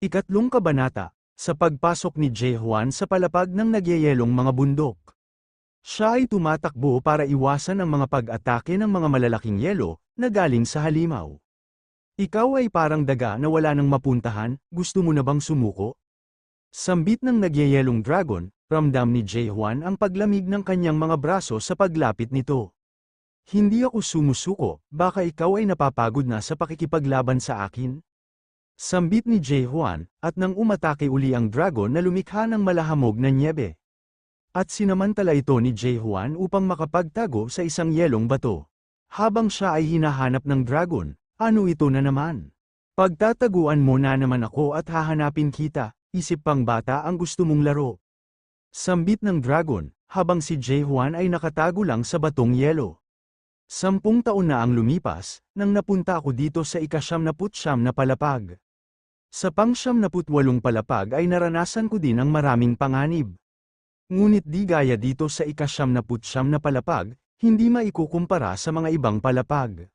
Ikatlong kabanata, sa pagpasok ni Jae-hwan sa palapag ng nagyayelong mga bundok. Siya ay tumatakbo para iwasan ang mga pag-atake ng mga malalaking yelo na galing sa halimaw. Ikaw ay parang daga na wala nang mapuntahan, gusto mo na bang sumuko? Sambit ng nagyayelong dragon, ramdam ni Jae-hwan ang paglamig ng kanyang mga braso sa paglapit nito. Hindi ako sumusuko, baka ikaw ay napapagod na sa pakikipaglaban sa akin? Sambit ni Jae-hwan, at nang umatake uli ang dragon na lumikha ng malahamog na nyebe. At sinamantala ito ni Jae-hwan upang makapagtago sa isang yelong bato. Habang siya ay hinahanap ng dragon, ano ito na naman? Pagtataguan mo na naman ako at hahanapin kita, isip pang bata ang gusto mong laro. Sambit ng dragon, habang si Jae-hwan ay nakatago lang sa batong yelo. 10 taon na ang lumipas, nang napunta ako dito sa ika-siyam na palapag. Sa pang-78 palapag ay naranasan ko din ang maraming panganib. Ngunit di gaya dito sa ika-siyam na palapag, hindi maikukumpara sa mga ibang palapag.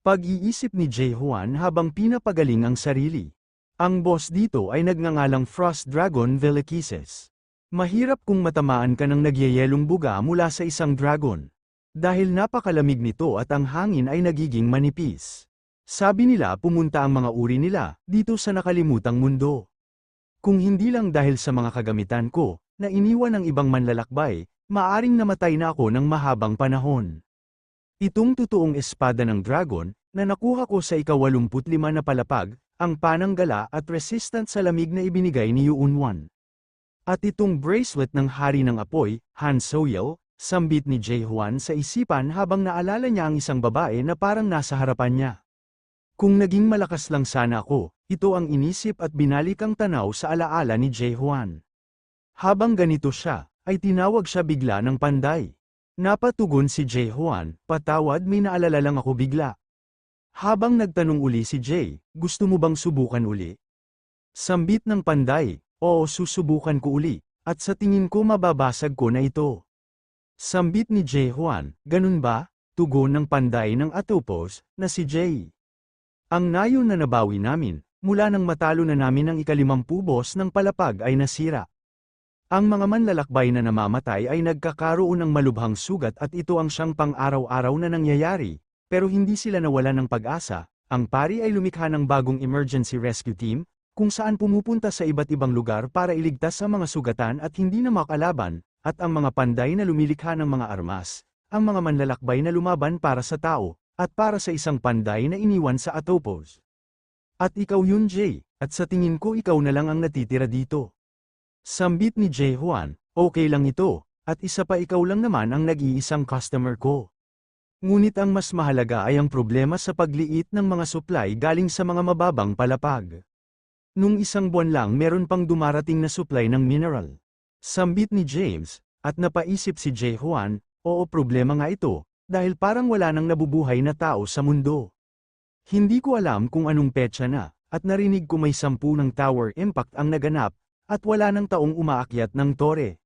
Pag-iisip ni Jae-hwan habang pinapagaling ang sarili. Ang boss dito ay nagngangalang Frost Dragon Velikises. Mahirap kung matamaan ka ng nagyayelong buga mula sa isang dragon. Dahil napakalamig nito at ang hangin ay nagiging manipis. Sabi nila pumunta ang mga uri nila dito sa nakalimutang mundo. Kung hindi lang dahil sa mga kagamitan ko, na iniwan ng ibang manlalakbay, maaring namatay na ako ng mahabang panahon. Itong totoong espada ng dragon, na nakuha ko sa ika-85 na palapag, ang pananggala at resistant sa lamig na ibinigay ni Yoonwon. At itong bracelet ng Hari ng Apoy, Han Soil, sambit ni Jae-hwan sa isipan habang naalala niya ang isang babae na parang nasa harapan niya. Kung naging malakas lang sana ako, ito ang inisip at binalik ang tanaw sa alaala ni Jae-hwan. Habang ganito siya, ay tinawag siya bigla ng panday. Napatugon si Jae-hwan, patawad may naalala lang ako bigla. Habang nagtanong uli si Jae, gusto mo bang subukan uli? Sambit ng panday, oo susubukan ko uli, at sa tingin ko mababasag ko na ito. Sambit ni Jae-hwan, ganun ba? Tugon ng panday ng Atopos, na si Jae. Ang nayon na nabawi namin, mula nang matalo na namin ang ika-50 boss ng palapag ay nasira. Ang mga manlalakbay na namamatay ay nagkakaroon ng malubhang sugat at ito ang siyang pang-araw-araw na nangyayari, pero hindi sila nawalan ng pag-asa. Ang pari ay lumikha ng bagong emergency rescue team, kung saan pumupunta sa iba't ibang lugar para iligtas ang mga sugatan at hindi na makalaban, at ang mga panday na lumilikha ng mga armas, ang mga manlalakbay na lumaban para sa tao, at para sa isang panday na iniwan sa Atopos. At ikaw yun Jae, at sa tingin ko ikaw na lang ang natitira dito. Sambit ni Jae-hwan, okay lang ito, at isa pa ikaw lang naman ang nag-iisang customer ko. Ngunit ang mas mahalaga ay ang problema sa pagliit ng mga supply galing sa mga mababang palapag. Nung isang buwan lang meron pang dumarating na supply ng mineral. Sambit ni James, at napaisip si Jae-hwan, oo problema nga ito, dahil parang wala nang nabubuhay na tao sa mundo. Hindi ko alam kung anong petsa na, at narinig ko may 10 ng tower impact ang naganap, at wala nang taong umaakyat ng tore.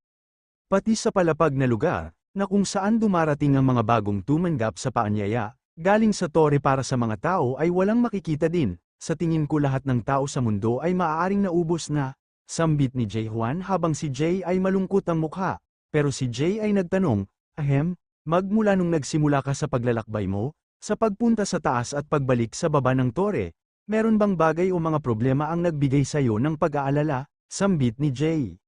Pati sa palapag na lugar, na kung saan dumarating ang mga bagong tumanggap sa paanyaya, galing sa tore para sa mga tao ay walang makikita din, sa tingin ko lahat ng tao sa mundo ay maaaring naubos na, sambit ni Jae-hwan habang si Jae ay malungkot ang mukha, pero si Jae ay nagtanong, ahem, magmula nung nagsimula ka sa paglalakbay mo, sa pagpunta sa taas at pagbalik sa baba ng tore, meron bang bagay o mga problema ang nagbigay sa iyo ng pag-aalala, sambit ni Jae.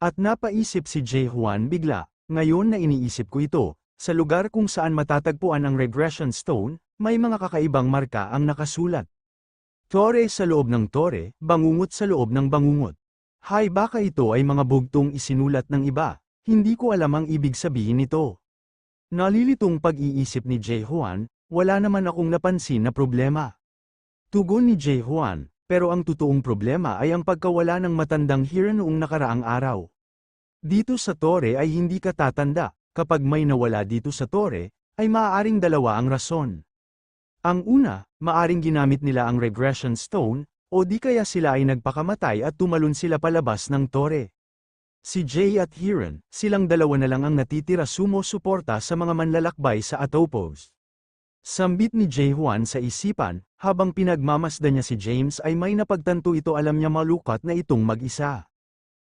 At napaisip si Jae-hwan bigla, ngayon na iniisip ko ito, sa lugar kung saan matatagpuan ang regression stone, may mga kakaibang marka ang nakasulat. Tore sa loob ng tore, bangungot sa loob ng bangungot. Hay baka ito ay mga bugtong isinulat ng iba, hindi ko alam ang ibig sabihin nito. Nalilitong pag-iisip ni Jae-hwan, wala naman akong napansin na problema. Tugon ni Jae-hwan, pero ang totoong problema ay ang pagkawala ng matandang hero noong nakaraang araw. Dito sa tore ay hindi ka tatanda, kapag may nawala dito sa tore, ay maaaring dalawa ang rason. Ang una, maaaring ginamit nila ang regression stone, o di kaya sila ay nagpakamatay at tumalon sila palabas ng tore. Si Jae at Hiran, silang dalawa na lang ang natitira sumusuporta sa mga manlalakbay sa Atopos. Sambit ni Jae-hwan sa isipan, habang pinagmamasdan niya si James ay may napagtanto ito alam niya malukat na itong mag-isa.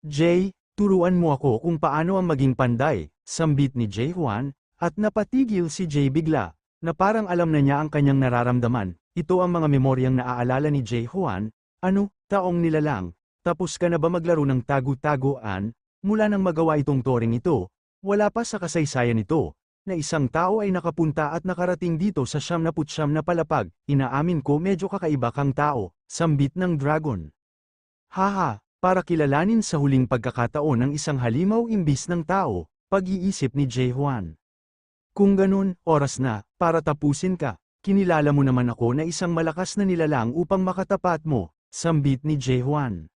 Jay, turuan mo ako kung paano ang maging panday, sambit ni Jae-hwan, at napatigil si Jay bigla, na parang alam na niya ang kanyang nararamdaman. Ito ang mga memoryang naaalala ni Jae-hwan. Ano, taong nilalang, tapos ka na ba maglaro ng tagu-taguan? Mula nang magawa itong toring ito, wala pa sa kasaysayan ito, na isang tao ay nakapunta at nakarating dito sa 99 na palapag. Inaamin ko medyo kakaiba kang tao, sambit ng dragon. Haha, para kilalanin sa huling pagkakataon ng isang halimaw imbis ng tao, pag-iisip ni Jae-hwan. Kung ganun, oras na, para tapusin ka. Kinilala mo naman ako na isang malakas na nilalang upang makatapat mo, sambit ni Jae-hwan.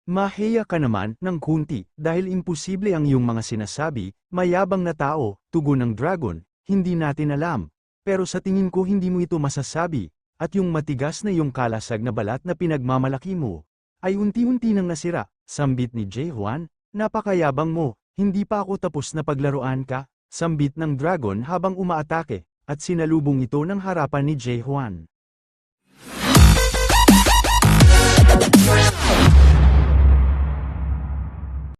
Mahiya ka naman ng kunti dahil imposible ang iyong mga sinasabi, mayabang na tao, tugon ng dragon, hindi natin alam. Pero sa tingin ko hindi mo ito masasabi, at yung matigas na iyong kalasag na balat na pinagmamalaki mo, ay unti-unti nang nasira, sambit ni Jae-hwan, napakayabang mo, hindi pa ako tapos na paglaruan ka, sambit ng dragon habang umaatake, at sinalubong ito ng harapan ni Jae-hwan.